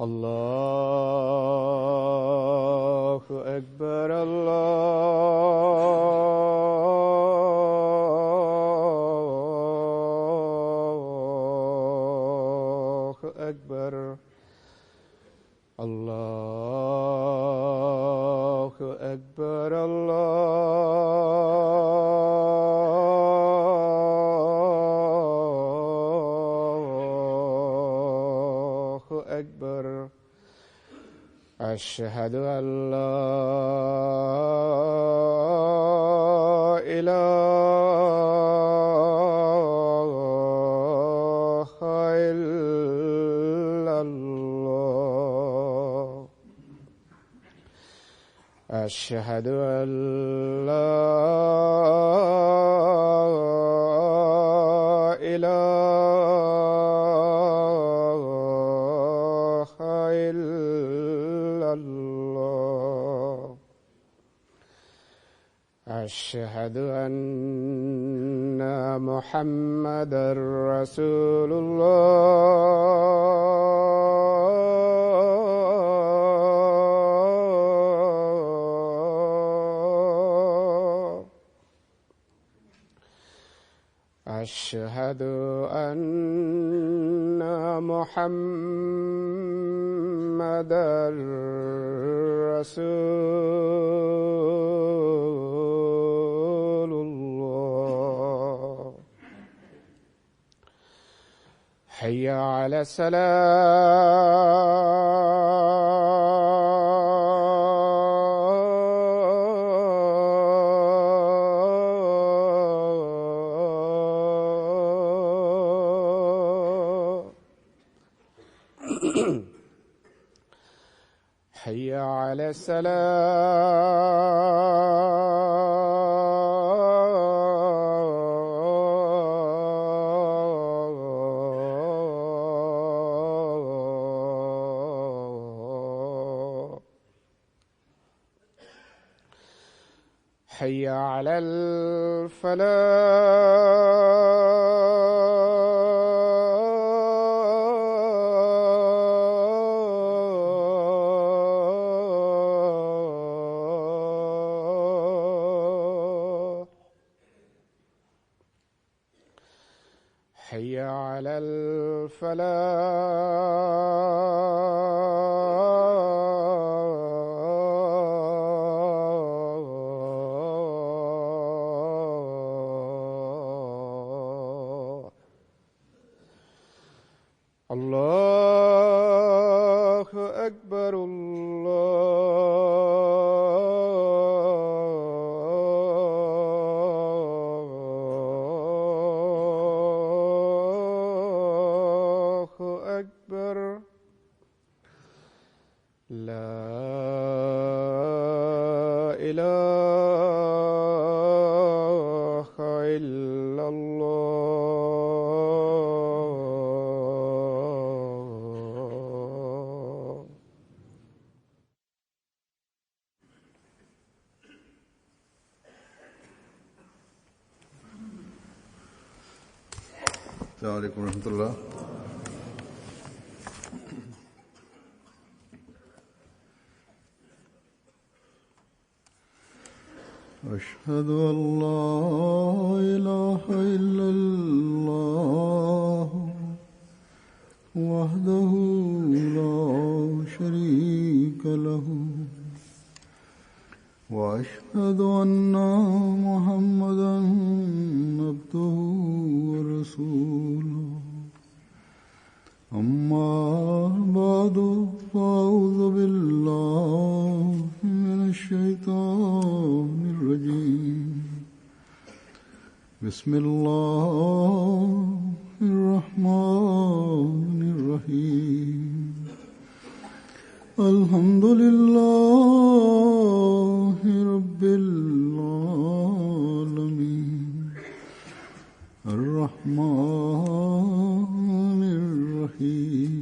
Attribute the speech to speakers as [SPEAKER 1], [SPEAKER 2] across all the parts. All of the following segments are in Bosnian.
[SPEAKER 1] الله أكبر الله أكبر الله أكبر الله أكبر أشهد أن لا إله إلا الله أشهد أن لا إله إلا الله أشهد أن محمدًا رسول الله أشهد أن محمدًا رسول الله حي على الصلاة حي على السلام حي على الفلاح حي على الفلاح الله أكبر الله أكبر لا إله إلا الله
[SPEAKER 2] السلام عليكم ورحمة الله. أشهد أن لا إله إلا الله وحده لا شريك له وأشهد أن محمدًا عبده ورسوله أما بعد فأعوذ بالله من الشيطان الرجيم بسم الله الرحمن الرحيم الحمد لله رب العالمين الرحمن الرحيم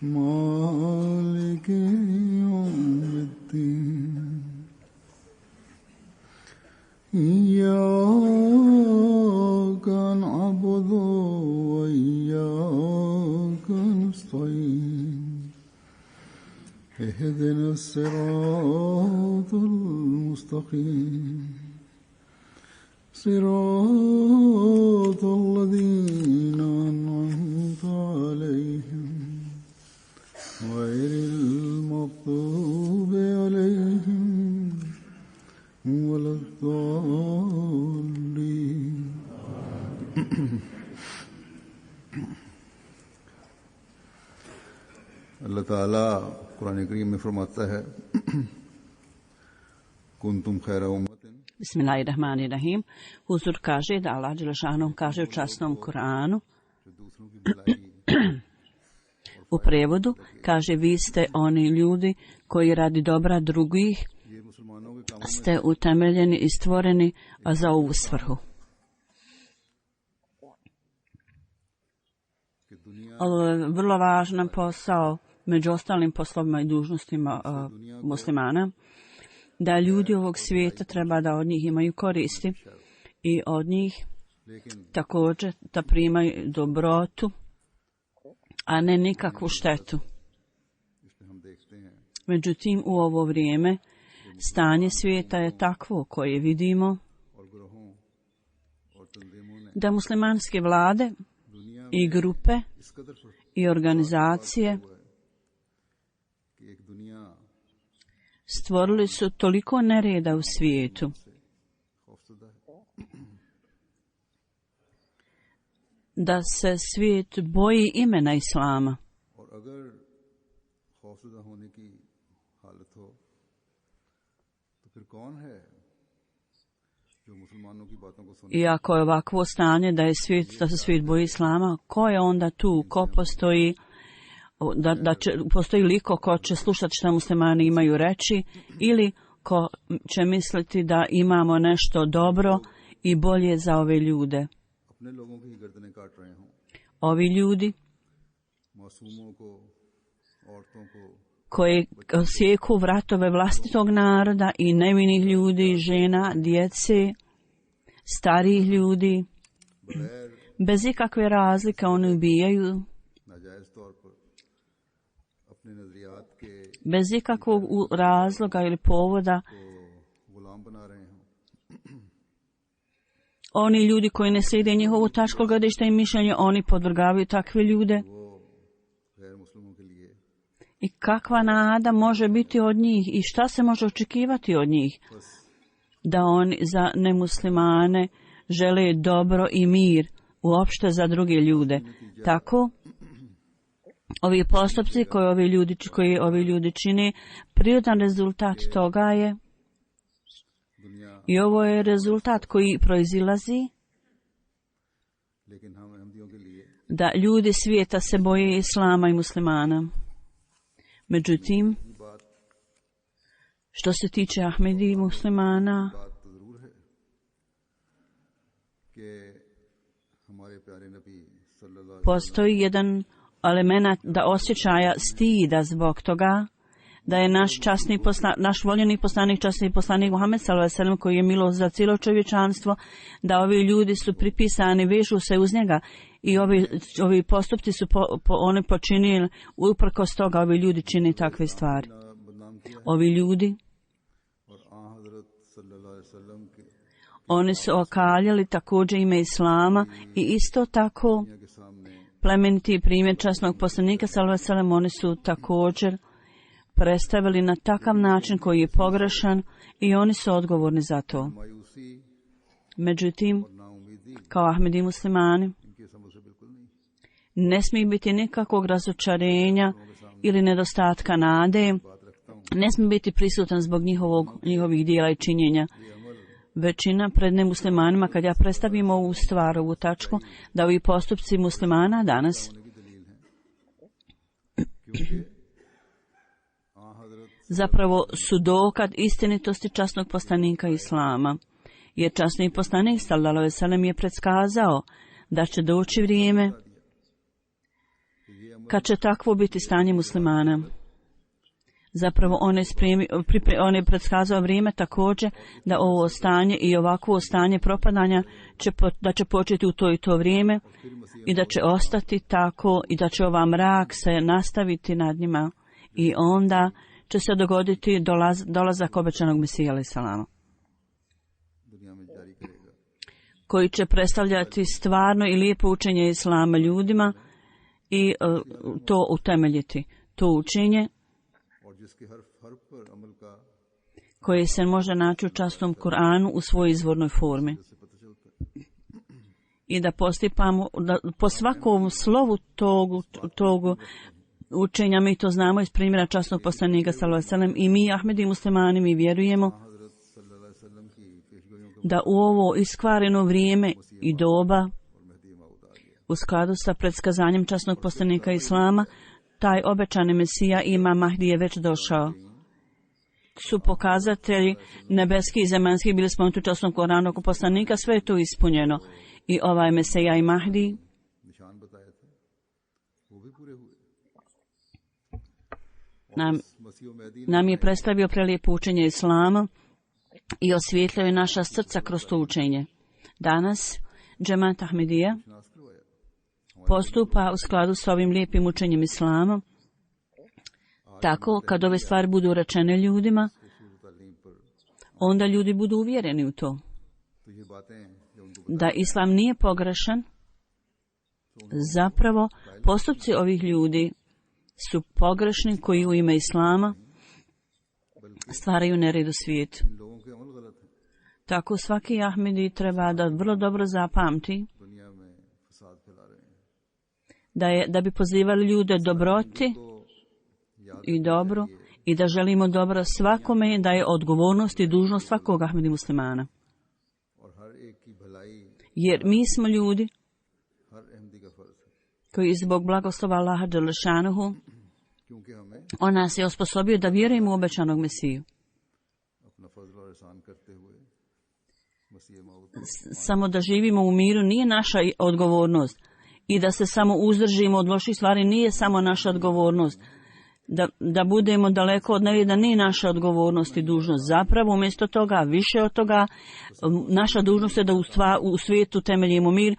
[SPEAKER 2] مالك يوم الدين إياك نعبد وإياك نستعين اهدنا الصراط المستقيم صراط الذين أنعمت عليهم غير المغضوب عليهم ولا الضالين اللہ تعالیٰ قرآن کریم میں فرماتا ہے کنتم خیر امت.
[SPEAKER 3] Bismillahirrahmanirrahim. Huzur kaže da Allah dželešanu kaže u časnom Kuranu u prevodu kaže vi ste oni ljudi koji radi dobra drugih ste utemeljeni i stvoreni za ovu svrhu. Ovo je vrlo važan posao među ostalim poslovima i dužnostima muslimana, da ljudi ovog svijeta treba da od njih imaju koristi i od njih također da primaju dobrotu, a ne nikakvu štetu. Međutim, u ovo vrijeme stanje svijeta je takvo koje vidimo da muslimanske vlade i grupe i organizacije stvorili su toliko nereda u svijetu da se svijet boji imena Islama. I ako je ovakvo stanje da se svijet boji Islama, ko je onda tu, ko postoji, postoji liko ko će slušati šta muslimani imaju reći ili ko će misliti da imamo nešto dobro i bolje za ove ljude. Ovi ljudi koji sjeku vratove vlastitog naroda i nevinih ljudi, žena, djece, starijih ljudi, bez ikakve razlike oni ubijaju, bez ikakvog razloga ili povoda. Oni ljudi koji ne slijede njihovu tačku gledišta i mišljenje, oni podvrgavaju takve ljude. I kakva nada može biti od njih i šta se može očekivati od njih? Da oni za nemuslimane žele dobro i mir uopšte za druge ljude. Tako, ovi postupci koji ovi ljudi čine, prirodan rezultat toga je, i ovo je rezultat koji proizilazi, da ljudi svijeta se boje Islama i muslimana. Međutim, što se tiče Ahmedi i muslimana, postoji jedan element da osjećaja stida zbog toga da je naš voljeni poslanik, časni poslanik Muhammed s.a.v. koji je milost za cijelo čovječanstvo, da ovi ljudi su pripisani, vežu se uz njega i ovi postupci su oni počinili, uprkos toga ovi ljudi čini takve stvari. Ovi ljudi, oni su okaljali također ime Islama i isto tako plemeniti primjer časnog poslanika s.a.v. oni su također predstavili na takav način koji je pogrešan i oni su odgovorni za to. Međutim, kao Ahmedi muslimani, ne smije biti nikakvog razočarenja ili nedostatka nade, ne smije biti prisutan zbog njihovih dijela i činjenja. Većina pred nemuslimanima, kad ja predstavim ovu stvar, ovu tačku, da ovi postupci muslimana danas zapravo su dokaz istinitosti časnog poslanika Islama. Jer časni poslanik sallallahu alejhi ve sellem je predskazao da će doći vrijeme kad će takvo biti stanje muslimana. Zapravo on je predskazao vrijeme također da ovo stanje i ovakvo stanje propadanja da će početi u to i to vrijeme i da će ostati tako i da će ova mrak se nastaviti nad njima i onda će se dogoditi dolazak obećanog Mesija alejhi salama,
[SPEAKER 2] दुनिया में जारी करेगा।
[SPEAKER 3] koji će predstavljati stvarno i lijepo učenje Islama ljudima i to utemeljiti. To učenje
[SPEAKER 2] और जिसके हर हर्फ पर अमल का
[SPEAKER 3] koje se može naći u častom Kur'anu u svojoj izvornoj formi.
[SPEAKER 2] से पता चलता है।
[SPEAKER 3] I da postipamo, da po svakom slovu tog učenja, mi to znamo iz primjera časnog poslanika sallallahu alejhi ve sellem, i mi Ahmedi muslimani, mi vjerujemo
[SPEAKER 2] हजरत सल्लल्लाहु अलैहि वसल्लम की पेशगोइयों के
[SPEAKER 3] da u ovo iskvareno vrijeme i doba,
[SPEAKER 2] और मेहदी मऊद आ गया।
[SPEAKER 3] u skladu sa predskazanjem časnog poslanika Islama, taj obećani Mesija Imam Mahdi je već došao. Su pokazatelji nebeski i zemaljski bili spomenuti u časnom Koranu oko poslanika, sve je to ispunjeno. I ovaj Mesija i Mahdi
[SPEAKER 2] निशान बताए थे वो भी पूरे हुए। मसीह Mehdi
[SPEAKER 3] nam je predstavio prelijepo učenje Islama i osvijetlio je naša srca kroz to učenje. Danas Džemat Ahmedija
[SPEAKER 2] नाश करवाया।
[SPEAKER 3] postupa u skladu s ovim lijepim učenjem Islama. Tako, kad ove stvari budu rečene ljudima,
[SPEAKER 2] तालीम पर
[SPEAKER 3] onda ljudi budu uvjereni u to,
[SPEAKER 2] तो ये बातें जो उनको
[SPEAKER 3] da Islam nije pogrešan. Zapravo, postupci ovih ljudi su pogrešni koji u ime Islama stvaraju nered u svijetu.
[SPEAKER 2] इन लोगों के अमल गलत है।
[SPEAKER 3] Tako svaki Ahmedi treba da vrlo dobro zapamti
[SPEAKER 2] दुनिया में फसाद फैला रहे हैं।
[SPEAKER 3] da bi pozivali ljude dobroti i dobru i da želimo dobro svakome, da je odgovornost i dužnost svakog Ahmedi muslimana.
[SPEAKER 2] और हर एक की भलाई
[SPEAKER 3] Jer mi smo ljudi
[SPEAKER 2] हर अहमदी का फर्ज है,
[SPEAKER 3] koji zbog blagoslova Allaha dželešanuhu,
[SPEAKER 2] क्योंकि हमें
[SPEAKER 3] on nas je osposobio da vjerujemo u obećanog Mesiju.
[SPEAKER 2] अपना फजल और एहसान करते हुए मसीह मऊद
[SPEAKER 3] Samo da živimo u miru nije naša odgovornost i da se samo uzdržimo od loših stvari nije samo naša odgovornost. Da budemo daleko od nereda nije naša odgovornost i dužnost. Zapravo, umjesto toga, više od toga, naša dužnost je da u svijetu temeljimo mir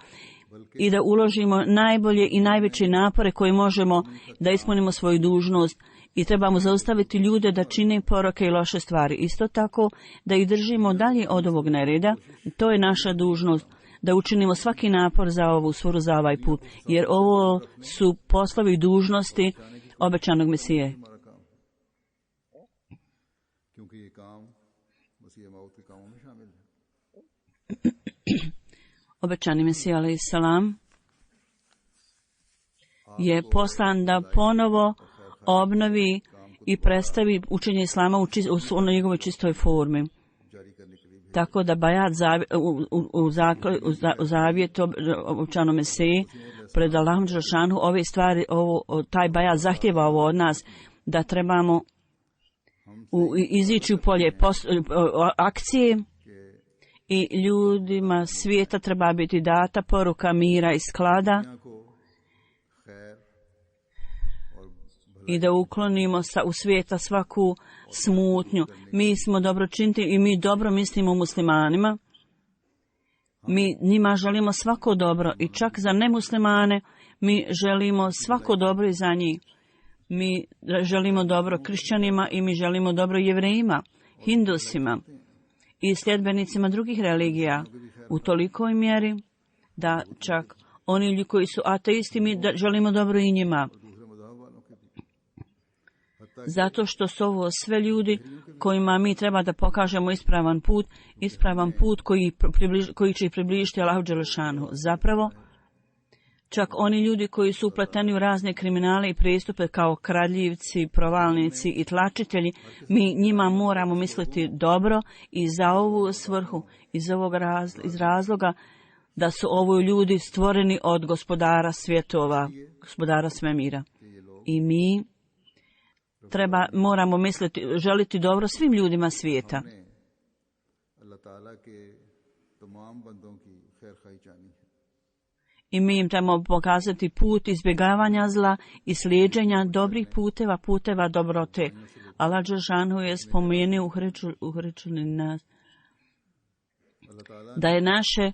[SPEAKER 3] i da uložimo najbolje i najveće napore koje možemo da ispunimo svoju dužnost i trebamo zaustaviti ljude da čine poroke i loše stvari. Isto tako, da ih držimo dalje od ovog nereda, to je naša dužnost, da učinimo svaki napor za ovu sforu, za ovaj put, jer ovo su poslovi i dužnosti obećanog Mesije.
[SPEAKER 2] हमारा काम है, क्योंकि ये काम मसीह मऊद के कामों में शामिल है।
[SPEAKER 3] Obećani Mesija alejhi salam je poslan da ponovo obnovi i predstavi učenje Islama u njegovoj čistoj formi.
[SPEAKER 2] जारी करने के लिए
[SPEAKER 3] Tako da bajat u zavjetu obećanom Mesiji pred Allahom dželešanu, ove stvari, taj bajat zahtjeva ovo od nas, da trebamo izići u polje akcije i ljudima svijeta treba biti data poruka mira i sklada
[SPEAKER 2] दुनिया को खैर और
[SPEAKER 3] i da uklonimo u svijeta svaku smutnju. Mi smo dobročinitelji i mi dobro mislimo muslimanima. Mi njima želimo svako dobro i čak za nemuslimane mi želimo svako dobro i za njih. Mi želimo dobro kršćanima i mi želimo dobro jevrejima, hindusima i sljedbenicima drugih religija u tolikoj mjeri da čak oni ljudi koji su ateisti, mi želimo dobro i njima.
[SPEAKER 2] दूसरे मज़हब वालों के भी,
[SPEAKER 3] Zato što su ovo sve ljudi kojima mi treba da pokažemo ispravan put koji će ih približiti Allahu dželešanu. Zapravo, čak oni ljudi koji su upleteni u razne kriminale i prijestupe kao kradljivci, provalnici i tlačitelji, mi njima moramo misliti dobro i za ovu svrhu, iz razloga da su ovo ljudi stvoreni od gospodara svjetova, gospodara svemira. I mi moramo želiti dobro svim ljudima svijeta.
[SPEAKER 2] अल्लाह ताला के तमाम बंदों की खैर खाई चाहनी है।
[SPEAKER 3] I mi im trebamo pokazati put izbjegavanja zla i slijeđenja dobrih puteva dobrote. Allah dželešanu je spomenuo u Hrečuli nas da je naše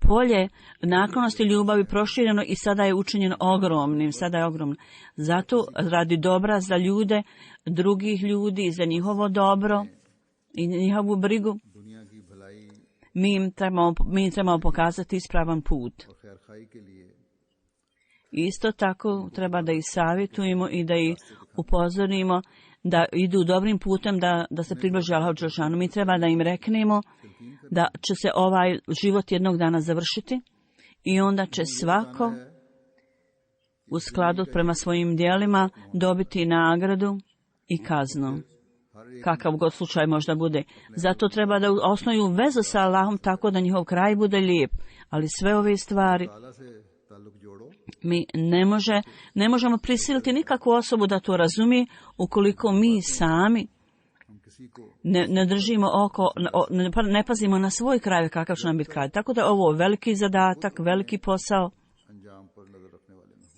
[SPEAKER 3] polje naklonosti ljubavi prošireno i sada je učinjeno ogromnim, sada je ogromno. Zato radi dobra za ljude, drugih ljudi, za njihovo dobro i njihovu brigu,
[SPEAKER 2] दुनिया की भलाई
[SPEAKER 3] mi im trebamo pokazati ispravan put.
[SPEAKER 2] और खैर खाई के लिए
[SPEAKER 3] Isto tako treba da ih savjetujemo i da ih upozorimo da idu dobrim putem, da se približe Allahu dželešanu. Mi treba da im reknemo da će se ovaj život jednog dana završiti i onda će svako u skladu prema svojim djelima dobiti nagradu i kaznu. Kakav god slučaj možda bude. Zato treba da osnuju vezu sa Allahom tako da njihov kraj bude lijep. Ali sve ove stvari
[SPEAKER 2] ताला से ताल्लुक जोड़ो
[SPEAKER 3] mi ne možemo prisiliti nikakvu osobu da to razumije ukoliko mi sami
[SPEAKER 2] हम किसी को
[SPEAKER 3] ne držimo oko, ne pazimo na svoj kraj kakav će nam biti kraj. Tako da je ovo veliki zadatak, veliki posao
[SPEAKER 2] अंजाम पर नजर रखने वाले न हों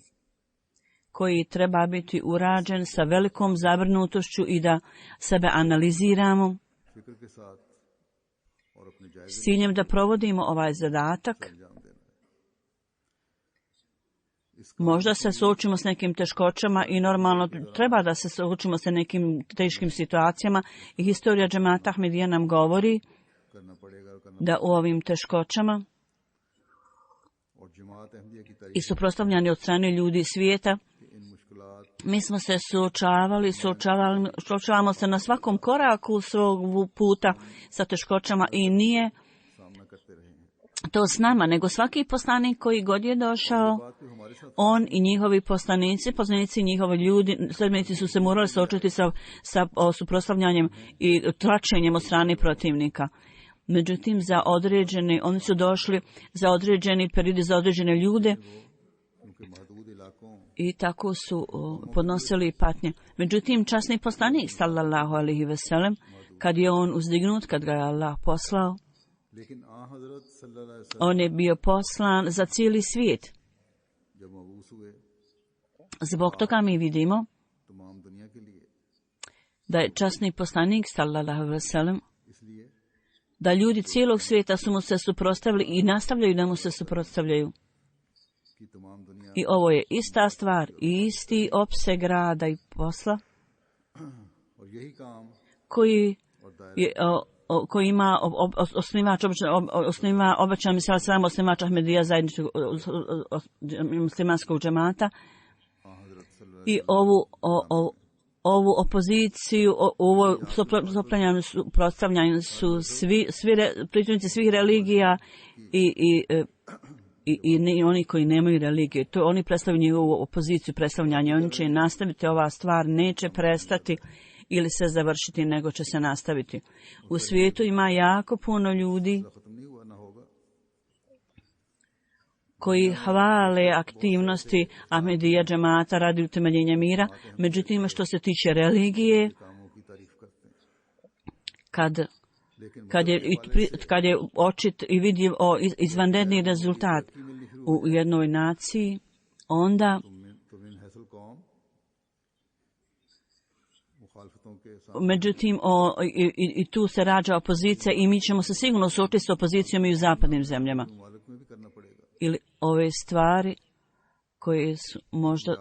[SPEAKER 3] koji treba biti urađen sa velikom zabrinutošću i da sebe analiziramo
[SPEAKER 2] फिक्र के साथ और अपने जायजे
[SPEAKER 3] s ciljem da provodimo ovaj zadatak.
[SPEAKER 2] अंजाम देना है।
[SPEAKER 3] Možda se suočimo s nekim teškoćama i normalno treba da se suočimo sa nekim teškim situacijama i historija džemata Ahmedija nam govori
[SPEAKER 2] करना पड़ेगा और करना
[SPEAKER 3] da u ovim teškoćama
[SPEAKER 2] और जमात अहमदिया की तारीफ
[SPEAKER 3] i suprotstavljani od strane ljudi svijeta,
[SPEAKER 2] इन मुश्किलात
[SPEAKER 3] mi smo se suočavamo se na svakom koraku svog puta sa teškoćama i nije
[SPEAKER 2] सामना करते रहे हैं।
[SPEAKER 3] to s nama, nego svaki poslanik koji god je došao,
[SPEAKER 2] बात पे हमारे साथ
[SPEAKER 3] on i njihovi poslanici njihovi ljudi, sledbenici su se morali suočiti sa suprotstavljanjem i tračenjem od strane protivnika. Međutim, oni su došli za određeni periodi, za određene ljude
[SPEAKER 2] उनके महदूद इलाकों
[SPEAKER 3] i tako su podnosili patnje. Međutim, časni poslanik, sallallahu alejhi ve sellem, kad je on uzdignut, kad ga je Allah poslao,
[SPEAKER 2] लेकिन आ हजरत सल्लल्लाहु अलैहि वसल्लम
[SPEAKER 3] on je bio poslan za cijeli svijet.
[SPEAKER 2] जब मबूस हुए
[SPEAKER 3] Zbog toga mi vidimo
[SPEAKER 2] तमाम दुनिया के लिए
[SPEAKER 3] da je časni poslanik, sallallahu alejhi ve sellem,
[SPEAKER 2] इसलिए
[SPEAKER 3] da ljudi cijelog svijeta su mu se suprotstavili i nastavljaju da mu se suprotstavljaju.
[SPEAKER 2] कि तमाम दुनिया
[SPEAKER 3] I ovo je ista stvar i isti opseg rada i posla
[SPEAKER 2] और यही काम
[SPEAKER 3] koji
[SPEAKER 2] और दायरा
[SPEAKER 3] je, koji ima osniva obećan misal sam osnivač Ahmedija zajedničkog muslimanskog džemata
[SPEAKER 2] आ हजरत सल्लल्लाहु
[SPEAKER 3] i ovu opoziciju, ovo suprotstavljanje su svi pripadnici svih religija i oni koji nemaju religije. To oni predstavljaju njegovu opoziciju, predstavljanje. Oni će nastaviti, ova stvar neće prestati ili se završiti, nego će se nastaviti. U svijetu ima jako puno ljudi
[SPEAKER 2] खत्म नहीं हुआ ना होगा
[SPEAKER 3] koji hvale aktivnosti Ahmedija džemata radi utemeljenja mira. Međutim, što se tiče religije,
[SPEAKER 2] कामों की तारीफ करते हैं
[SPEAKER 3] kad je očit i vidljiv izvanredni rezultat u jednoj naciji, onda
[SPEAKER 2] तो मिन हैसल कौम मुखालफतों के साथ
[SPEAKER 3] međutim i tu se rađa opozicija i mi ćemo se sigurno suočiti s opozicijom i u zapadnim zemljama.
[SPEAKER 2] मुमालिक में भी करना पड़ेगा
[SPEAKER 3] Ili ove stvari koje su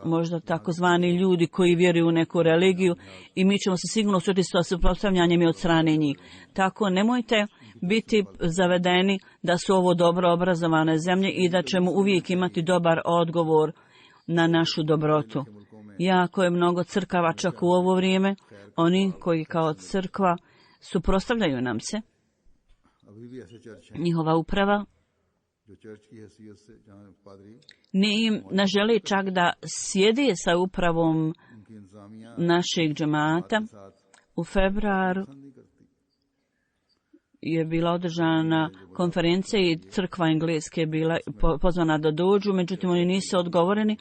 [SPEAKER 3] možda takozvani ljudi koji vjeruju u neku religiju i mi ćemo se sigurno suočiti sa suprotstavljanjem i od strane njih. Tako nemojte biti zavedeni da su ovo dobro obrazovane zemlje i da ćemo uvijek imati dobar odgovor na našu dobrotu. Jako je mnogo crkava čak u ovo vrijeme, oni koji kao crkva suprotstavljaju nam se,
[SPEAKER 2] अभी भी ऐसे चर्च हैं
[SPEAKER 3] njihova uprava
[SPEAKER 2] जो चर्च की हैसियत से जहाँ पादरी
[SPEAKER 3] ne želi čak da sjedi sa upravom
[SPEAKER 2] उनकी इंतजामिया
[SPEAKER 3] našeg džemata.
[SPEAKER 2] साथ
[SPEAKER 3] U februaru
[SPEAKER 2] पसंद नहीं करती
[SPEAKER 3] je bila održana konferencija i crkva engleske je bila pozvana da dođu, međutim oni nisu odgovoreni.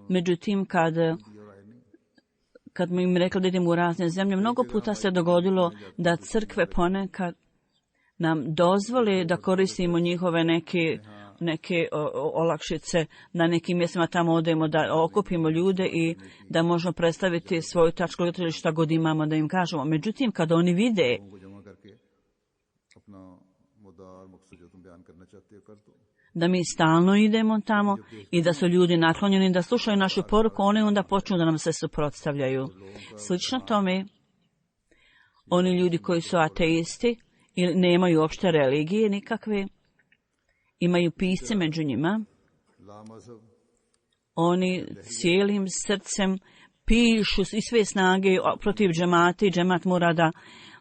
[SPEAKER 3] Međutim, kad mi im rekli da idemo u razne zemlje, mnogo puta se dogodilo da crkve ponekad nam dozvole da koristimo njihove neke olakšice na nekim mjestima, tamo odemo da okupimo ljude i da možemo predstaviti svoju tačku ili šta god imamo da im kažemo. Međutim, kad oni vide
[SPEAKER 2] को जमा करके अपना मुद्दा
[SPEAKER 3] da mi stalno idemo tamo i da su ljudi naklonjeni da slušaju našu poruku, oni onda počnu da nam se suprotstavljaju. Slično tome, oni ljudi koji su ateisti ili nemaju uopšte religije nikakve, imaju pisce među njima, oni cijelim srcem pišu i sve snage protiv džemata i džemat mora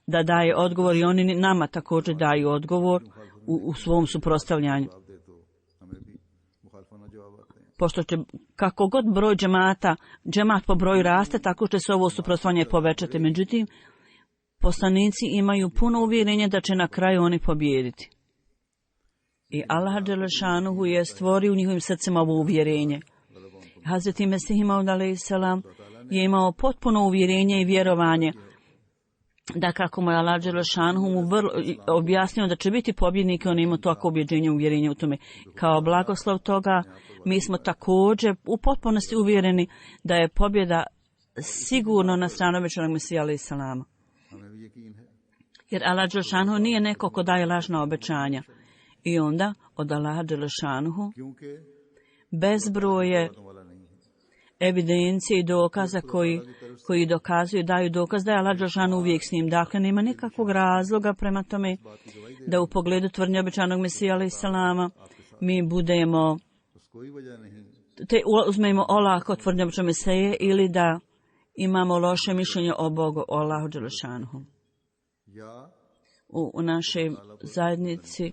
[SPEAKER 3] da daje odgovor i oni nama također daju odgovor u svom suprotstavljanju. Pošto će kako god broj džemat po broju raste, tako će se ovo suprotstavljanje povećati. Međutim, poslanici imaju puno uvjerenja da će na kraju oni pobijediti. I Allah dželešanuhu je stvorio u njihovim srcima ovo uvjerenje. Hazreti Mesih Maud a.s. je imao potpuno uvjerenje i vjerovanje da kako mu je Allah dželešanuhu mu objasnio da će biti pobjednik, on ima tako ubjeđenje i uvjerenje u tome. Kao blagoslov toga, mi smo također u potpunosti uvjereni da je pobjeda sigurno na stranu obećanog Mesija a.s. Jer Allah dželešanuhu nije neko ko daje lažna obećanja. I onda od Allaha dželešanuhu bezbroje evidencije i dokaza koji dokazuju, daju dokaz da je Allah dželešanuhu uvijek s njim. Dakle, nema nikakvog razloga prema tome da u pogledu tvrdnje obećanog Mesija a.s. mi budemo te uzmemo olako tvrdnje obećanog Mesije ili da imamo loše mišljenje o Bogu, o Allahu dželešanuhu. U našoj zajednici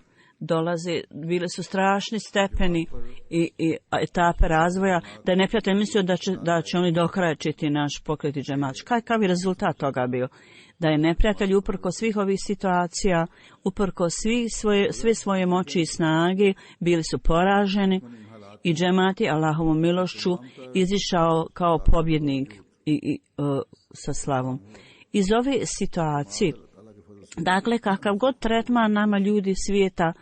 [SPEAKER 3] bili su strašni stepeni i etape razvoja, da je neprijatelj mislio da će oni dokrajčiti naš pokret i džemat. Kakav je rezultat toga bio? Da je neprijatelj uprko svih ovih situacija, uprko sve svoje moći i snage, bili su poraženi i džemati Allahovom milošću izišao kao pobjednik i sa slavom. Iz ove situacije, dakle, kakav god tretman nama ljudi svijeta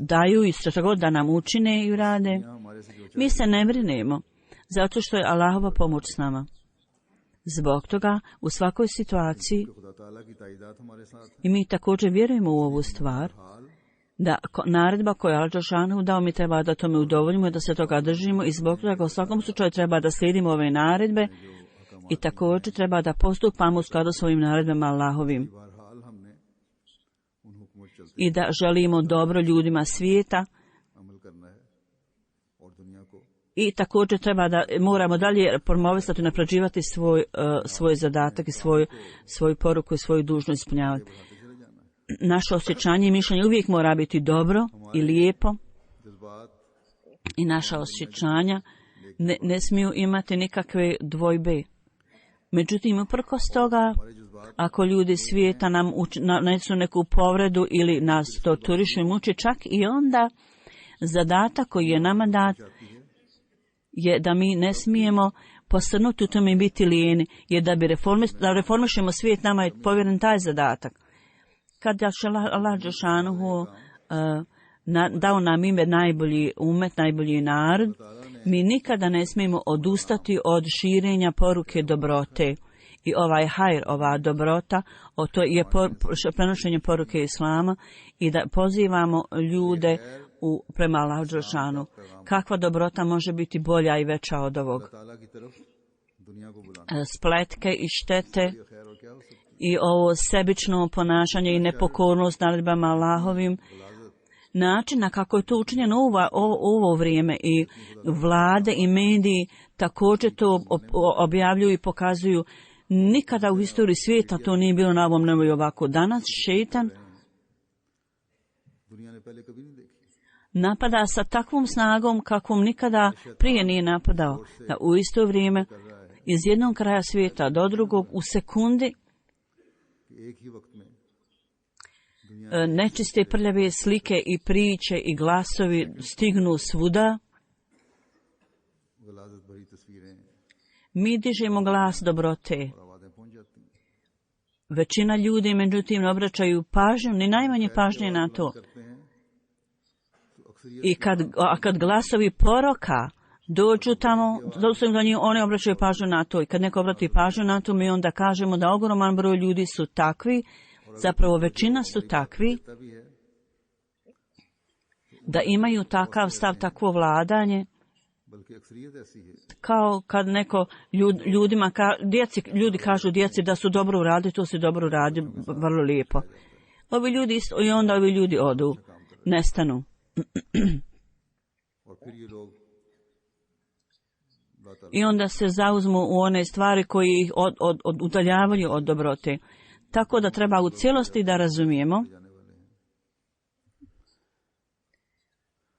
[SPEAKER 3] daju i što god da nam učine i rade, mi se ne brinemo, zato što je Allahova pomoć s nama. Zbog toga, u svakoj situaciji, i mi također vjerujemo u ovu stvar, da naredba koju je Allah dželešanuhu dao, mi treba da tome udovoljimo i da se toga držimo i zbog toga u svakom slučaju treba da slijedimo ove naredbe i također treba da postupamo u skladu s ovim naredbama Allahovim. I da želimo dobro ljudima svijeta i također moramo dalje promovisati i napređivati svoj zadatak i svoju poruku i svoju dužnost ispunjavati. Naše osjećanje i mišljenje uvijek mora biti dobro i lijepo i naša osjećanja ne smiju imati nikakve dvojbe. Međutim, uprkos toga, ako ljudi svijeta nam nanesu neku povredu ili nas torturišu i muči, čak i onda zadatak koji je nama dat je da mi ne smijemo posrnuti u tome i biti lijeni, jer da reformišemo svijet, nama je povjeren taj zadatak. Kad je Allah dželešanuhu dao nam ime najbolji umet, najbolji narod, mi nikada ne smijemo odustati od širenja poruke dobrote. I ovaj hajr, ova dobrota, to je prenošenje poruke Islama i da pozivamo ljude prema Allahu dželešanuhu. Kakva dobrota može biti bolja i veća od ovog? Spletke i štete i ovo sebično ponašanje i nepokornost naredbama Allahovim, način na kako je to učinjeno ovo vrijeme i vlade i mediji također to objavljuju i pokazuju. Nikada u historiji svijeta to nije bilo na ovom nebu ovako. Danas šeitan napada sa takvom snagom kakvom nikada prije nije napadao. Da u isto vrijeme iz jednog kraja svijeta do drugog u sekundi nečiste prljave slike i priče i glasovi stignu svuda. Mi dižemo glas dobrote. Većina ljudi, međutim, ne obraćaju pažnju, ni najmanje pažnje na to. I kad glasovi poroka dođu tamo, do njih, oni obraćaju pažnju na to. I kad neko obrati pažnju na to, mi onda kažemo da ogroman broj ljudi su takvi, zapravo većina su takvi, da imaju takav stav, takvo vladanje,
[SPEAKER 2] बल्कि अक्सरियत ऐसी है
[SPEAKER 3] kao kad neko ljudi kažu djeci da su dobro uradili, to se dobro uradi, vrlo lijepo. Ovi ljudi isto, i onda ovi ljudi odu, nestanu.
[SPEAKER 2] और फिर ये लोग
[SPEAKER 3] I onda se zauzmu u one stvari koji ih udaljavaju od dobrote. Tako da treba u cijelosti da razumijemo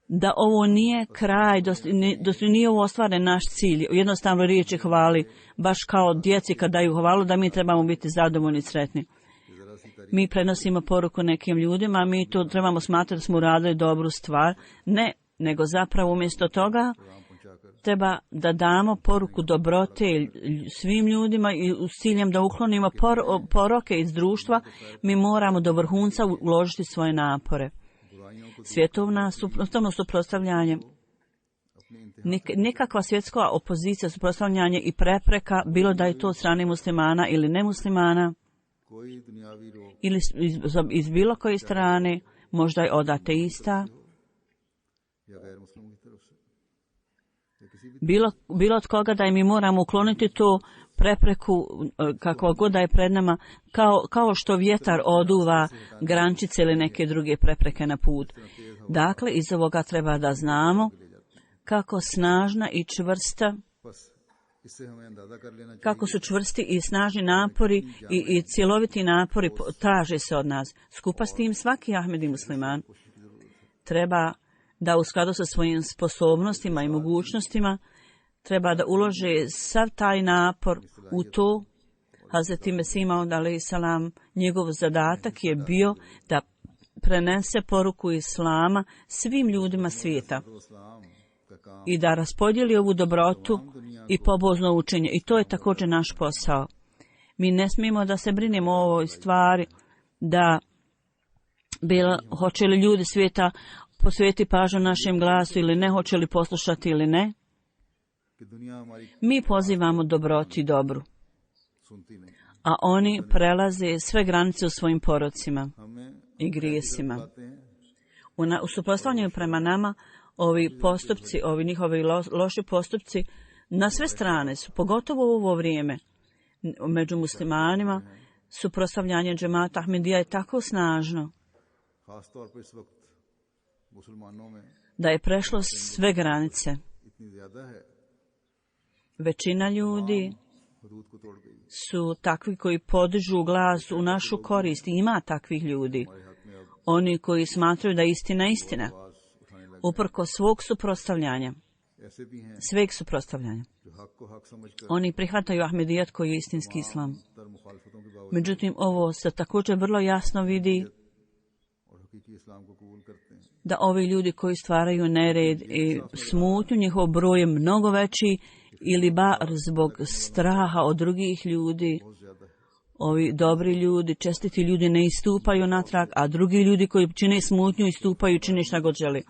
[SPEAKER 3] da ovo nije kraj, da nije ovo ostvaren naš cilj. Jednostavno riječi hvali, baš kao djeci kad daju hvalu, da mi trebamo biti zadovoljni i sretni. Mi prenosimo poruku nekim ljudima, mi to trebamo smatrati da smo uradili dobru stvar. Ne, nego zapravo umjesto toga treba da damo poruku dobrote svim ljudima i s ciljem da uklonimo poroke iz društva, mi moramo do vrhunca uložiti svoje napore. Svjetovno suprotstavljanje, nikakva svjetska opozicija, suprotstavljanje i prepreka, bilo da je to od strane muslimana ili nemuslimana, ili iz bilo koje strane, možda je od ateista, bilo od koga da mi moramo ukloniti tu prepreku kakva god da je pred nama, kao što vjetar oduva grančice ili neke druge prepreke na put. Dakle, iz ovoga treba da znamo kako snažna i čvrsta, kako su čvrsti i snažni napori i cjeloviti napori traže se od nas. Skupa s tim svaki Ahmedi musliman treba da u skladu sa svojim sposobnostima i mogućnostima treba da ulože sav taj napor u to. Hazreti Mesih Maud alejhi selam, njegov zadatak je bio da prenese poruku Islama svim ljudima svijeta i da raspodijeli ovu dobrotu i pobožno učenje. I to je također naš posao. Mi ne smijemo da se brinemo o ovoj stvari, da hoće li ljudi svijeta posvijeti pažnju našem glasu ili ne, hoće li poslušati ili ne. Mi pozivamo dobroti i dobru, a oni prelaze sve granice u svojim porocima i grijesima. U suprotstavljanju prema nama, ovi postupci, ovi njihovi loši postupci, na sve strane su, pogotovo u ovo vrijeme, među muslimanima, suprotstavljanje džemata Ahmedija je tako snažno da je prešlo sve granice. Većina ljudi su takvi koji podižu glas u našu korist. Ima takvih ljudi. Oni koji smatraju da je istina istina. Uprkos svog suprotstavljanja. Sveg suprotstavljanja. Oni prihvataju Ahmedijat koji je istinski islam. Međutim, ovo se također vrlo jasno vidi da ovi ljudi koji stvaraju nered i smutnju, njihov broj je mnogo veći ili bar zbog straha od drugih ljudi. Ovi dobri ljudi, čestiti ljudi ne istupaju natrag, a drugi ljudi koji čine smutnju istupaju i čine šta god želi.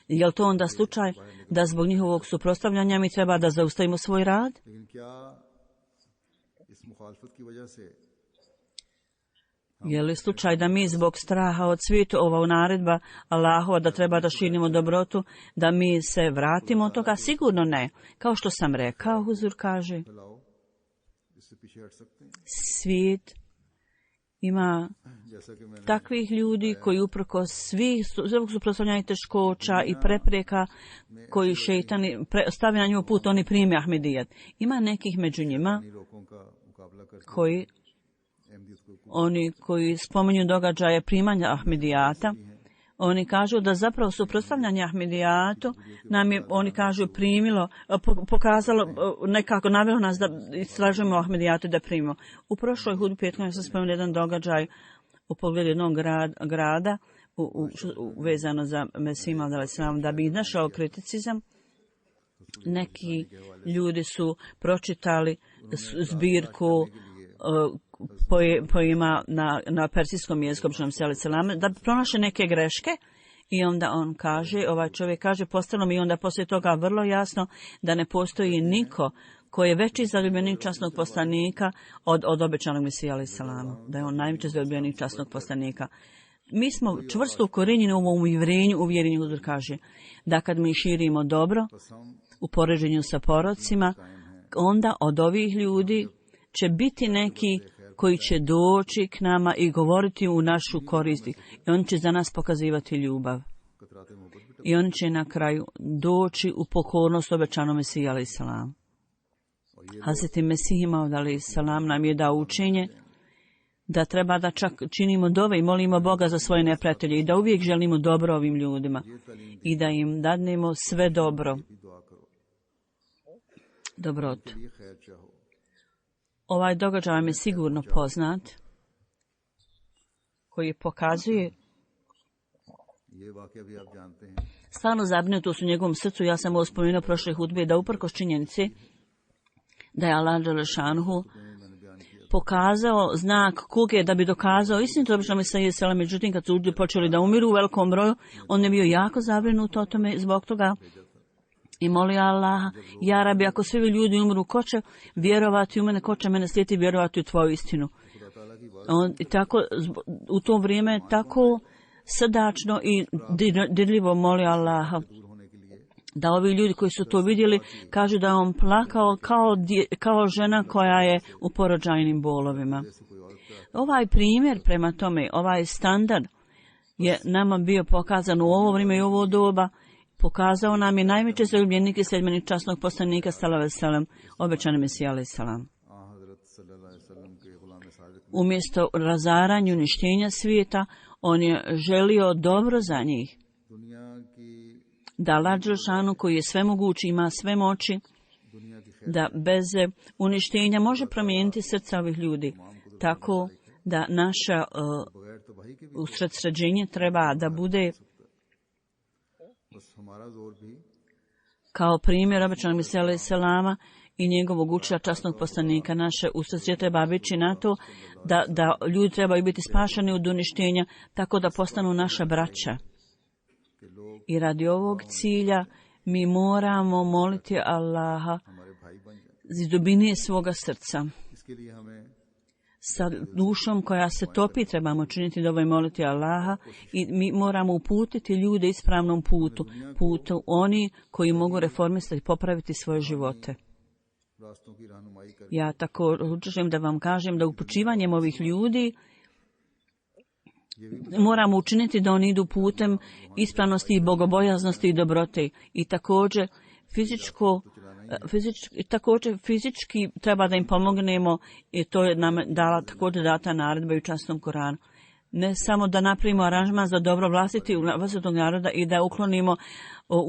[SPEAKER 3] Je li to onda slučaj da zbog njihovog suprotstavljanja mi treba da zaustavimo svoj rad? Je li slučaj da mi zbog straha od svijeta, ova naredba Allahova da treba da širimo dobrotu, da mi se vratimo od toga? Sigurno ne. Kao što sam rekao, Huzur kaže, svijet ima takvih ljudi koji uprkos svih suprotstavljanja teškoća i prepreka koji šejtani stavi na njihov put, oni prime Ahmedijat. Ima nekih među njima oni koji spominju događaje primanja Ahmedijata, oni kažu da zapravo suprotstavljanje Ahmedijatu nam je, oni kažu, pokazalo, nekako navelo nas da istražujemo Ahmedijatu i da primimo. U prošloj hudbi petkom sam spomenuo jedan događaj u pogledu jednog grada vezano za Mesih Maud alejhi selam, da bi iznašao kriticizam. Neki ljudi su pročitali zbirku poima na persijskom jeziku da pronaše neke greške i onda on kaže, ovaj čovjek kaže, postalo mi onda poslije toga vrlo jasno da ne postoji niko koji je veći zaljubljenik časnog poslanika od obećanog Mesija alejhi selam, da je on najveći zaljubljenik časnog poslanika. mi smo čvrsto ukorenjeni u ovom uvjerenju, uzor kaže, da kad mi širimo dobro u poređenju sa porocima, onda od ovih ljudi će biti neki koji će doći k nama i govoriti u našu korist. I oni će za nas pokazivati ljubav. I oni će na kraju doći u pokornost obećanom Mesiji alaih salam. Hazreti Mesih Maud alaih salam nam je dao učenje da treba da čak činimo dove i molimo Boga za svoje neprijatelje i da uvijek želimo dobro ovim ljudima i da im dadnemo sve dobro. Dobrotu. Ovaj događaj vam je sigurno poznat, koji pokazuje stvarno zabrinutost u njegovom srcu. Ja sam ovo spomenuo prošle hudbe da uprkos činjenici da je Allah dželešanuhu pokazao znak kuge da bi dokazao istinito obično Mesija sela, međutim kad su ljudi počeli da umiru u velikom broju, on je bio jako zabrinut o tome zbog toga i molio Allaha, ja Rabi, ako svi ljudi umru, ko će vjerovati u mene, ko će mene slijediti vjerovati u tvoju istinu. On, tako, u to vrijeme tako srdačno i dirljivo molio Allaha da ovi ljudi koji su to vidjeli kažu da je on plakao kao žena koja je u porođajnim bolovima. Ovaj primjer prema tome, ovaj standard je nama bio pokazan u ovo vrijeme i ovo doba. Pokazao nam je najveće zaljubljenik i sljedbenik časnog poslanika sallallahu alejhi ve sellem, obećani Mesija alejhi selam. Umjesto razaranja, uništenja svijeta, on je želio dobro za njih. Da Allah dželešanu koji je svemogući, ima sve moći, da bez uništenja može promijeniti srca ovih ljudi. Tako da naša usredsređenje treba da bude kao primjer obećanog Mesija alejhi selama i njegovog učitelja časnog poslanika. Naše usredsređenje treba biti na to da ljudi trebaju biti spašeni od uništenja tako da postanu naša braća. I radi ovog cilja mi moramo moliti Allaha iz dubine svoga srca. Sa dušom koja se topi trebamo činiti dovo i moliti Allaha i mi moramo uputiti ljude ispravnom putu oni koji mogu reformisati i popraviti svoje živote. Ja tako želim da vam kažem da upućivanjem ovih ljudi moramo učiniti da oni idu putem ispravnosti i bogobojaznosti i dobrote i također fizički treba da im pomognemo i to je nam dala također data naredba i u časnom Koranu. Ne samo da napravimo aranžman za dobro vlastitog naroda i da uklonimo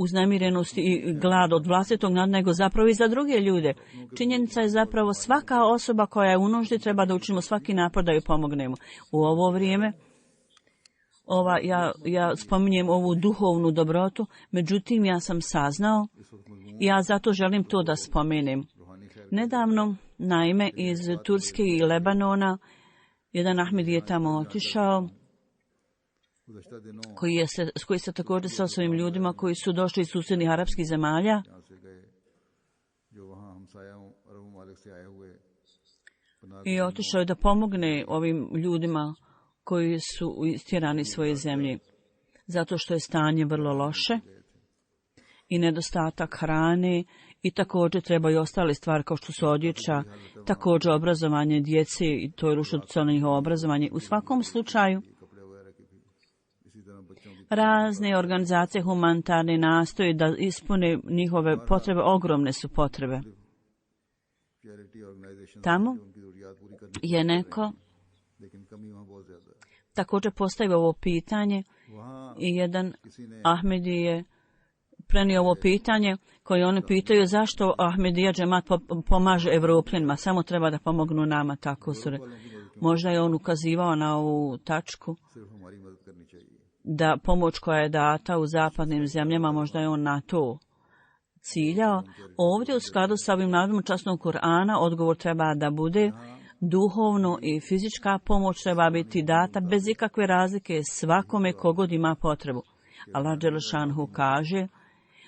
[SPEAKER 3] uznemirenost i glad od vlastitog naroda, nego zapravo i za druge ljude. Činjenica je zapravo svaka osoba koja je u nuždi treba da učinimo svaki napor da joj pomognemo. U ovo vrijeme ja spominjem ovu duhovnu dobrotu, međutim ja sam saznao i ja zato želim to da spomenem. Nedavno, naime, iz Turske i Lebanona, jedan Ahmed je tamo otišao, koji se također sa svojim ljudima koji su došli iz susjednih arapskih zemalja. I otišao je da pomogne ovim ljudima koji su istjerani svoje zemlje, zato što je stanje vrlo loše i nedostatak hrane i također treba i ostale stvari kao što su odjeća, također obrazovanje djece i to je rušilo na njihovo obrazovanje. U svakom slučaju, razne organizacije humanitarne nastoje da ispune njihove potrebe, ogromne su potrebe. Tamo je neko također postavio ovo pitanje i jedan Ahmedi je prenio ovo pitanje koje oni pitaju zašto Ahmedija džemat pomaže Evropljanima, samo treba da pomognu nama, tako su. Možda je on ukazivao na ovu tačku da pomoć koja je data u zapadnim zemljama, možda je on na to ciljao. Ovdje u skladu sa ovim navodom časnog Kur'ana odgovor treba da bude duhovno i fizička pomoć treba biti data bez ikakve razlike svakome kogod ima potrebu. Allah dželešanhu kaže,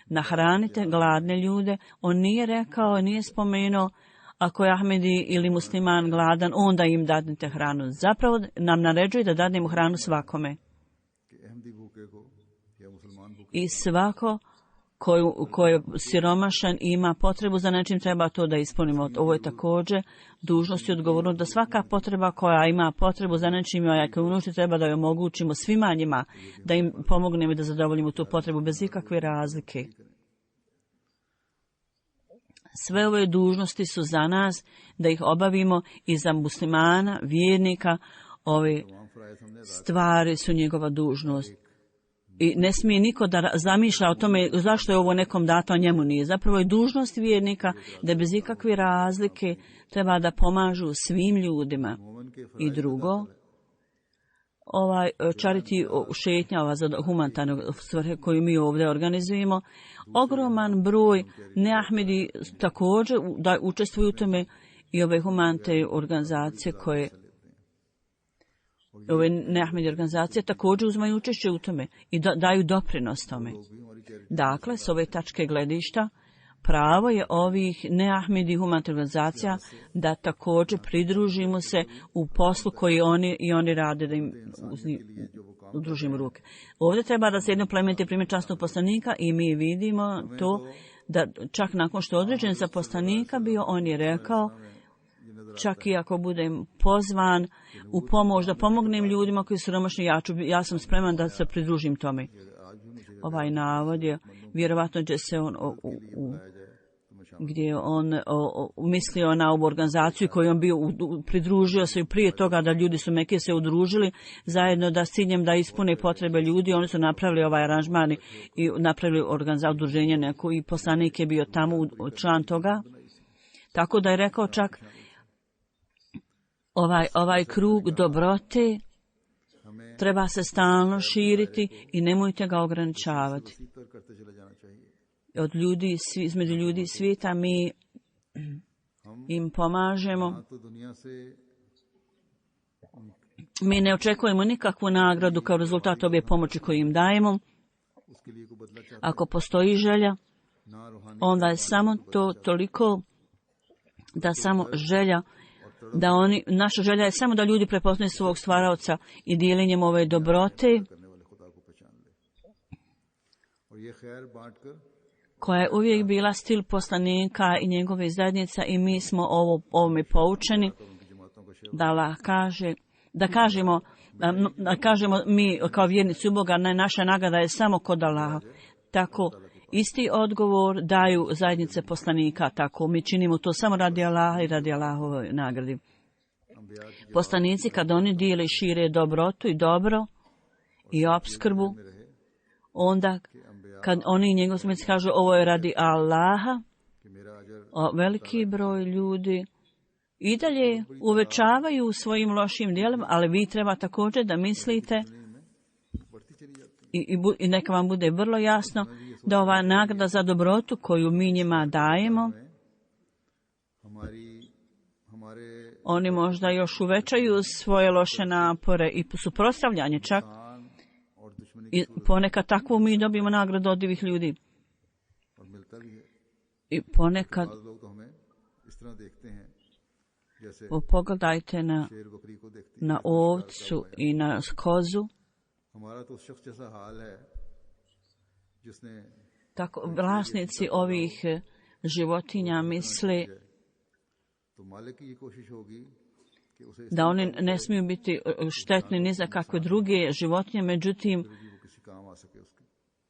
[SPEAKER 3] nahranite gladne ljude. On nije rekao, nije spomenuo, ako je Ahmedi ili musliman gladan, onda im dadnite hranu. Zapravo nam naređuje da dadnemo hranu svakome.
[SPEAKER 2] या मुसलमान भूखे
[SPEAKER 3] I svako ko je siromašan i ima potrebu za nečim, treba to da ispunimo. Ovo je također dužnost i odgovornost da svaka potreba koja ima potrebu za nečim, ako unuči, treba da joj omogućimo svima njima, da im pomognemo i da zadovoljimo tu potrebu bez ikakve razlike. Sve ove dužnosti su za nas da ih obavimo i za muslimana, vjernika. Ove stvari su njegova dužnost. I ne smije niko da zamišlja o tome zašto je ovo nekom dato, a njemu nije. Zapravo je dužnost vjernika da bez ikakve razlike treba da pomažu svim ljudima. I drugo, charity šetnja, ova za humanitarne svrhe koju mi ovdje organizujemo, ogroman broj neahmedi također da učestvuju u tome i ove humanitarne organizacije koje ove neahmedi organizacije također uzmaju učešće u tome i daju doprinos tome. Dakle, s ove tačke gledišta, pravo je ovih neahmedi humanitarnih organizacija da također pridružimo se u poslu koji oni rade, da im udružimo ruke. Ovdje treba da se jedno plemeniti primjer časnog poslanika i mi vidimo to da čak nakon što je određen za poslanika bio, on je rekao, čak i ako budem pozvan u pomoć da pomognem ljudima koji su siromašni, ja sam spreman da se pridružim tome. Ovaj navod je, vjerovatno će se on gdje je on mislio na ovu organizaciju koju on bio pridružio se i prije toga da ljudi su Mekije se udružili zajedno da s ciljem da ispune potrebe ljudi. Oni su napravili ovaj aranžman i napravili organizaciju udruženje neku i poslanik je bio tamo član toga. Tako da je rekao čak ovaj krug dobrote treba se stalno širiti i nemojte ga ograničavati. Od ljudi, između ljudi svijeta mi im pomažemo. Mi ne očekujemo nikakvu nagradu kao rezultat ove pomoći koju im dajemo. Ako postoji želja, onda je samo to toliko da samo želja naša želja je samo da ljudi prepoznaju svog stvaraoca i dijelenjem ove dobrote koja je uvijek bila stil poslanika i njegove zajednica i mi smo ovome poučeni da kažemo mi kao vjernici u Boga, naša nagrada je samo kod Allaha. Tako isti odgovor daju zajednice poslanika, tako mi činimo to samo radi Allaha i radi Allahove nagradi. Poslanici kad oni dijele šire dobrotu i dobro i opskrbu, onda kad oni njegov smjeci kažu ovo je radi Allaha, veliki broj ljudi i dalje uvećavaju svojim lošim djelom, ali vi treba također da mislite i neka vam bude vrlo jasno da ova nagrada za dobrotu koju mi njima dajemo, oni možda još uvećaju svoje loše napore i suprotstavljanje čak. I ponekad takvu mi dobijemo nagradu od divih ljudi. I ponekad pogledajte na ovcu i na kozu. Tako vlasnici ovih životinja misle da oni ne smiju biti štetni ni za kakve druge životinje, međutim,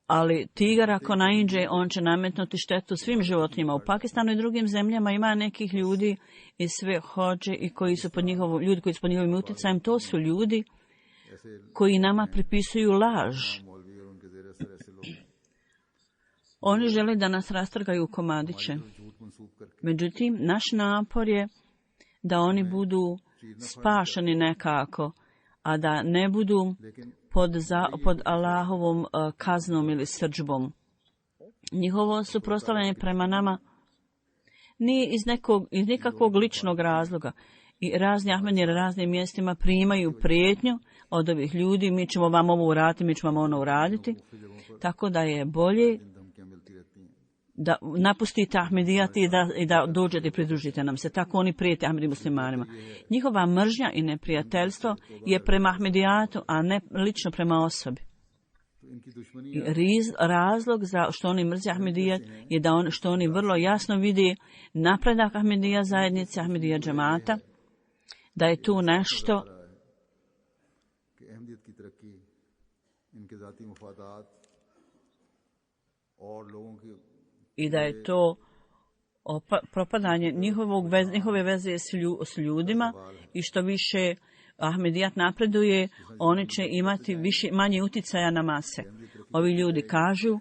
[SPEAKER 3] ali tigar ako naiđe, on će nametnuti štetu svim životinjama. U Pakistanu i drugim zemljama ima nekih ljudi i sve hođe i koji su pod njihovim utjecajem, to su ljudi koji nama pripisuju laž. Oni žele da nas rastrgaju u komadiće. Međutim, naš napor je da oni budu spašeni nekako, a da ne budu pod Allahovom kaznom ili srdžbom. Njihovo suprotstavljanje prema nama nije iz nikakvog ličnog razloga. I razni ahmedi na raznim mjestima primaju prijetnju od ovih ljudi, mi ćemo vam ovo uraditi, mi ćemo vam ono uraditi. Tako da je bolje da napustite Ahmedijat i da dođete i pridružite nam se. Tako oni prijete Ahmedi muslimanima. Njihova mržnja i neprijateljstvo je prema Ahmedijatu, a ne lično prema osobi.
[SPEAKER 2] इनकी दुश्मनी
[SPEAKER 3] I razlog za što oni mrze Ahmedijat je da što oni vrlo jasno vidi napredak Ahmedija zajednice, Ahmedija džemata, da je tu nešto
[SPEAKER 2] कि अहमदियत की तरक्की इनके ज़ाती मुफादात और लोगों की
[SPEAKER 3] i da je to propadanje njihove veze s ljudima i što više Ahmedijat napreduje, oni će imati manje uticaja na mase. Ovi ljudi kažu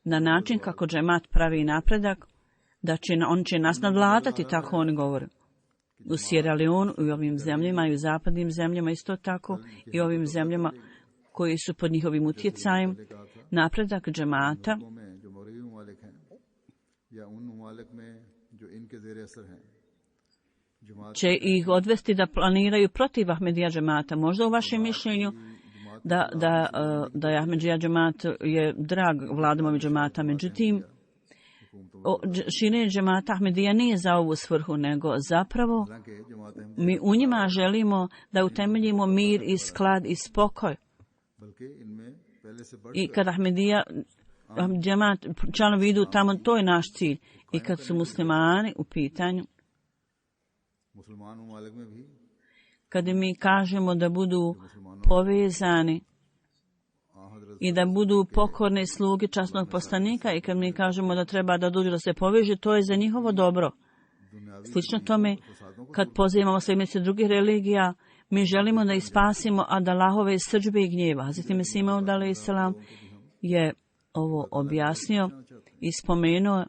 [SPEAKER 3] na način kako džemat pravi napredak, da on će nas nadvladati, tako oni govore. U Sierra Leone, u ovim zemljama i u zapadnim zemljama isto tako i ovim zemljama koji su pod njihovim utjecajem, napredak džemata će ih odvesti da planiraju protiv Ahmedija džemata. Možda u vašem mišljenju da je Ahmedija džemat je drag vladamovi džemata, međutim širenje džemata Ahmedija nije za ovu svrhu, nego zapravo mi u njima želimo da utemeljimo mir i sklad i spokoj. I kad Ahmedija džemat članovi idu tamo, to je naš cilj. I kad su muslimani u pitanju, kad mi kažemo da budu povezani i da budu pokorne sluge časnog poslanika i kad mi kažemo da treba da dođu da se poveže, to je za njihovo dobro. Slično tome, kad pozivamo sljedbenice drugih religija, mi želimo da ih spasimo od Allahove srdžbe i gnjeva. Hazreti Mesih Maud alejselam je ovo objasnio i spomenuo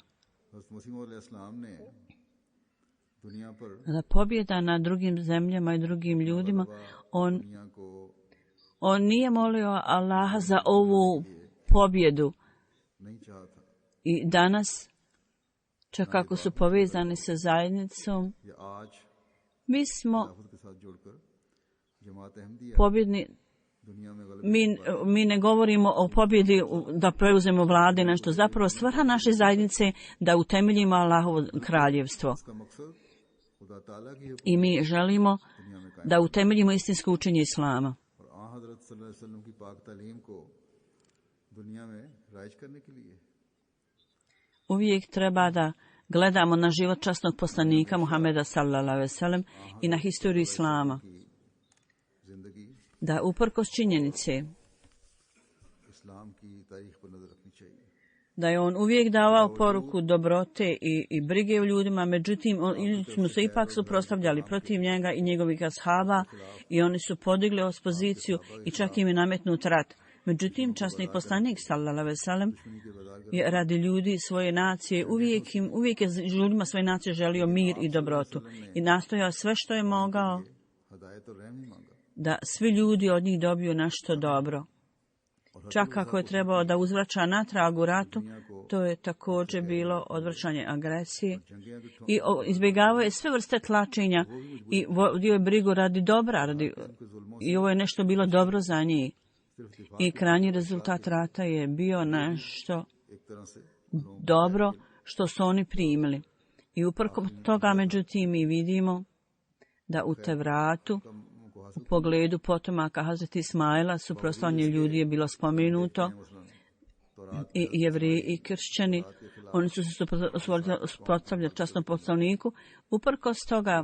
[SPEAKER 3] da pobjeda na drugim zemljama i drugim ljudima, on nije molio Allaha za ovu pobjedu. I danas, čak kako su povezani sa zajednicom, mi smo pobjedni. Mi ne govorimo o pobjedi da preuzemo vlade nešto. Zapravo svrha naše zajednice da utemeljimo Allahovo kraljevstvo. I mi želimo da utemeljimo istinsko učenje Islama. Uvijek treba da gledamo na život časnog poslanika Muhameda sallallahu alejhi ve sellem i na historiju Islama. Da uprkos činjenice da je on uvijek davao poruku dobrote i brige u ljudima, međutim oni su se ipak suprotstavljali protiv njega i njegovih ashaba i oni su podigli ekspoziciju i čak im je nametnut rat. Međutim, časni poslanik sallallahu alejhi ve sellem je radi ljudi svoje nacije uvijek je ljudima svoje nacije želio mir i dobrotu i nastojao sve što je mogao da svi ljudi od njih dobiju nešto dobro. Čak ako je trebao da uzvraća natrag u ratu, to je također bilo odvraćanje agresije i izbjegavao je sve vrste tlačenja i vodio je brigu radi dobra i ovo je nešto bilo dobro za njih. I krajnji rezultat rata je bio nešto dobro što su oni primili. I uprkos toga, međutim, mi vidimo da u Tevratu u pogledu potomaka Hazreti Ismaila suprotstavljanje ljudi je bilo spomenuto i Jevreji i kršćani, oni su se suprotstavljali časnom poslaniku. Uprkos toga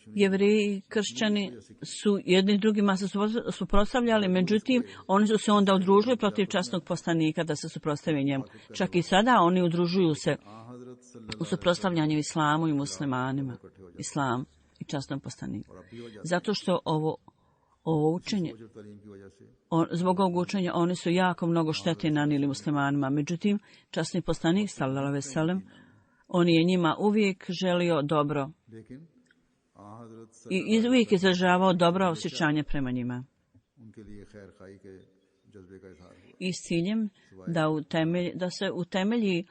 [SPEAKER 3] Jevreji i kršćani su jedni drugima se suprotstavljali, međutim oni su se onda udružili protiv časnog poslanika da se suprotstave njemu. Čak i sada oni udružuju se u suprotstavljanju islamu i muslimanima. Islam i časnom poslaniku. Zato što ovo učenje, zbog ovog učenja oni su jako mnogo štete nanijeli muslimanima. Međutim, časni poslanik sallallahu alejhi ve sellem, on je njima uvijek želio dobro i uvijek izražavao dobra osjećanja prema njima. I s ciljem da se utemelji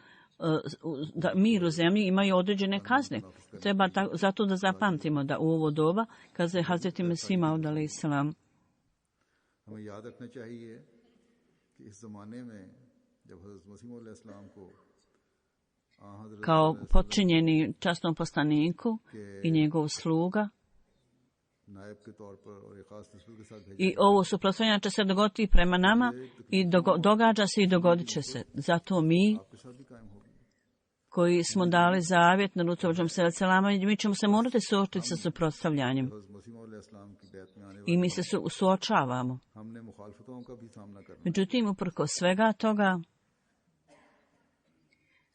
[SPEAKER 3] da mir u zemlji imaju određene kazne. Treba zato da zapamtimo da u ovo doba, kad se Hazreti Mesih Maud alejselam kao podčinjeni časnom poslaniku i njegov sluga,
[SPEAKER 2] नायब के तौर पर और एक खास तस्वीर के साथ भेजा
[SPEAKER 3] I ovo suprotstavljanje će se dogoditi prema nama i događa se i dogodit će se. Zato mi
[SPEAKER 2] आपके साथ भी कायम होगी।
[SPEAKER 3] koji smo dali zavjet na Rucovođom selama, mi ćemo se morati suočiti sa suprotstavljanjem.
[SPEAKER 2] हज़रत मसीह मौद अलैहिस्सलाम की बैत में आने
[SPEAKER 3] I mi se suočavamo.
[SPEAKER 2] हमने मुखालफतों का भी सामना करना।
[SPEAKER 3] Međutim, uprkos svega toga,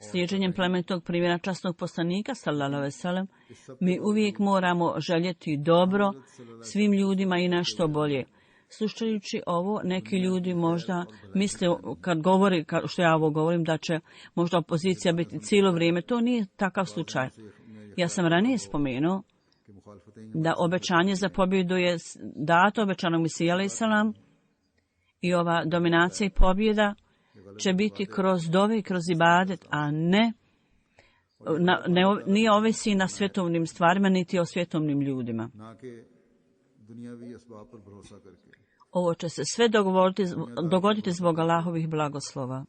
[SPEAKER 3] slijeđenjem plemenitog primjera časnog poslanika, sallallahu alejhi ve sellem, mi uvijek moramo željeti dobro svim ljudima i nešto bolje. Slušajući ovo, neki ljudi možda misle, kad govori, što ja ovo govorim, da će možda opozicija biti cijelo vrijeme. To nije takav slučaj. Ja sam ranije spomenuo da obećanje za pobjedu je dato obećanog Mesiji alejhi selam i ova dominacija i pobjeda će biti kroz dove i kroz ibadet, a nije ovisi na svjetovnim stvarima, niti o svjetovnim ljudima.
[SPEAKER 2] ना कि दुनियावी असबाब पर भरोसा करके।
[SPEAKER 3] Ovo će se sve dogoditi zbog Allahovih blagoslova.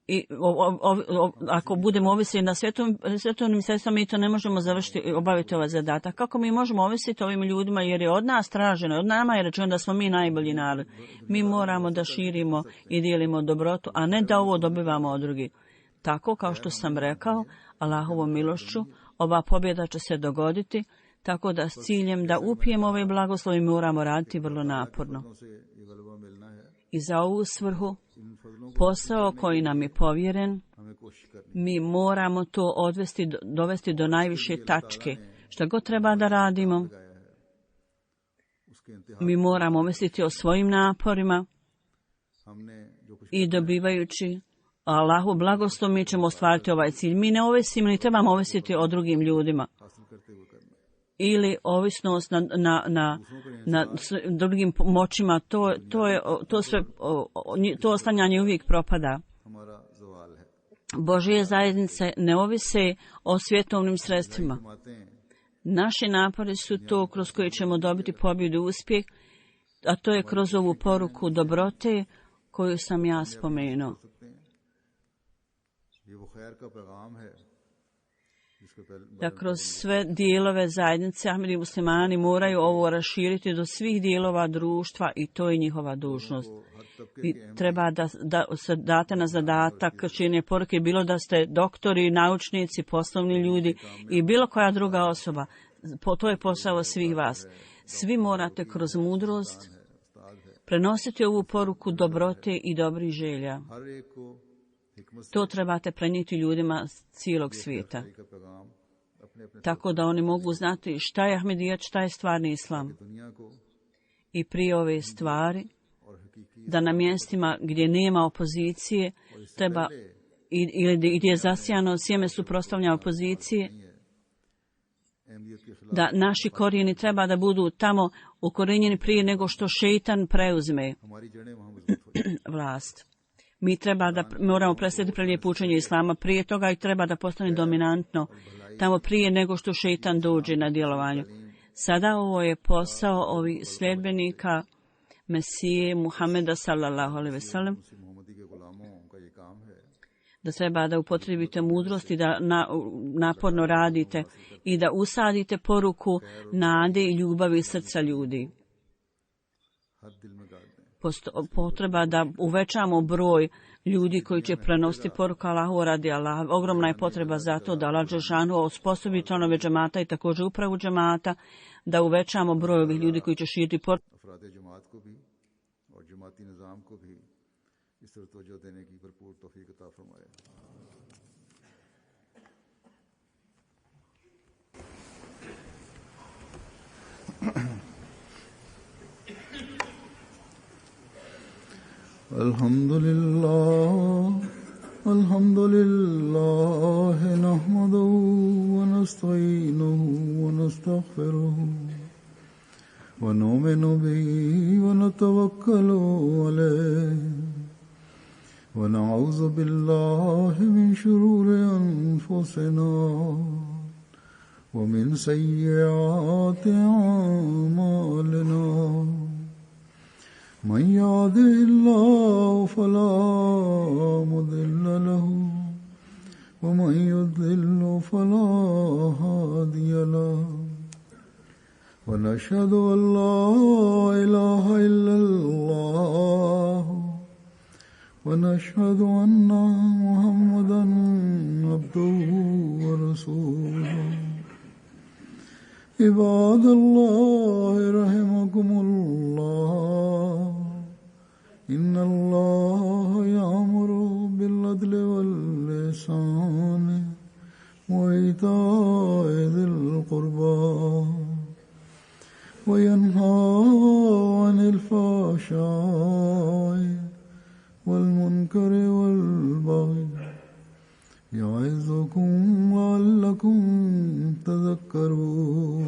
[SPEAKER 3] I ako budemo ovisiti na svjetovnim sredstvima, mi to ne možemo završiti i obaviti ovaj zadatak. Kako mi možemo ovisiti ovim ljudima, jer je od nas traženo, od nama je rečeno da smo mi najbolji narod. Mi moramo da širimo i dijelimo dobrotu, a ne da ovo dobivamo od drugih. Tako kao što sam rekao, Allahovom milošću, ova pobjeda će se dogoditi, tako da s ciljem da upijemo ove blagoslovi moramo raditi vrlo naporno. I za ovu svrhu, posao koji nam je povjeren, mi moramo to dovesti do najviše tačke. Šta god treba da radimo, mi moramo misliti o svojim naporima i dobivajući Allahu blagoslov mi ćemo ostvariti ovaj cilj. Mi ne ovisimo, ni trebamo ovisiti o drugim ljudima. Ili ovisnost na drugim moćima, to oslanjanje uvijek propada. Božje zajednice ne ovise o svjetovnim sredstvima. Naši napori su to kroz koje ćemo dobiti pobjedu i uspjeh, a to je kroz ovu poruku dobrote koju sam ja spomenuo. Da kroz sve dijelove zajednice Ahmedi muslimani moraju ovo raširiti do svih dijelova društva i to je njihova dužnost. I treba da se date na zadatak čine poruke, bilo da ste doktori, naučnici, poslovni ljudi i bilo koja druga osoba. To je posao svih vas. Svi morate kroz mudrost prenositi ovu poruku dobrote i dobrih želja. To trebate prenijeti ljudima cijelog svijeta. Tako da oni mogu znati šta je Ahmedijat, šta je stvarni islam. I prije ove stvari, da na mjestima gdje nema opozicije, treba, ili gdje je zasijano sjeme suprotstavljanja opozicije, da naši korijeni treba da budu tamo ukorijenjeni prije nego što šeitan preuzme vlast. Mi moramo predstaviti prelijepo učenje islama prije toga i treba da postane dominantno tamo prije nego što šeitan dođe na djelovanju. Sada ovo je posao ovih sljedbenika Mesije Muhameda sallallahu alejhi ve sellem, da treba da upotrijebite mudrost i da naporno radite i da usadite poruku nade i ljubavi srca ljudi. Potreba da uvećamo broj ljudi koji će prenositi poruku Allahu radi Allaha. Ogromna je potreba za to da Allah dželešanu osposobi članove džemata i također upravu džemata, da uvećamo broj ovih ljudi koji će širiti poruku.
[SPEAKER 2] Alhamdulillah nahmaduhu wa nasta'inuhu wa nastaghfiruhu wa nu'minu bihi wa natawakkalu alayhi wa na'udhu billahi min shururi anfusina wa min sayyiati a'malina. من يهده الله فلا مضل له ومن يضلل فلا هادي له ونشهد أن لا إله إلا الله ونشهد أن محمدا عبده ورسوله عباد الله رحمكم الله إن الله يأمر بالعدل والإحسان وإيتاء ذي القربى وينهى عن الفحشاء والمنكر والبغي يعظكم لعلكم تذكرون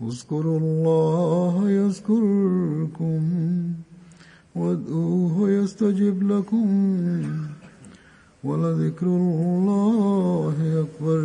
[SPEAKER 2] اذكروا الله يذكركم وادعوه يستجب لكم ولذكر الله أكبر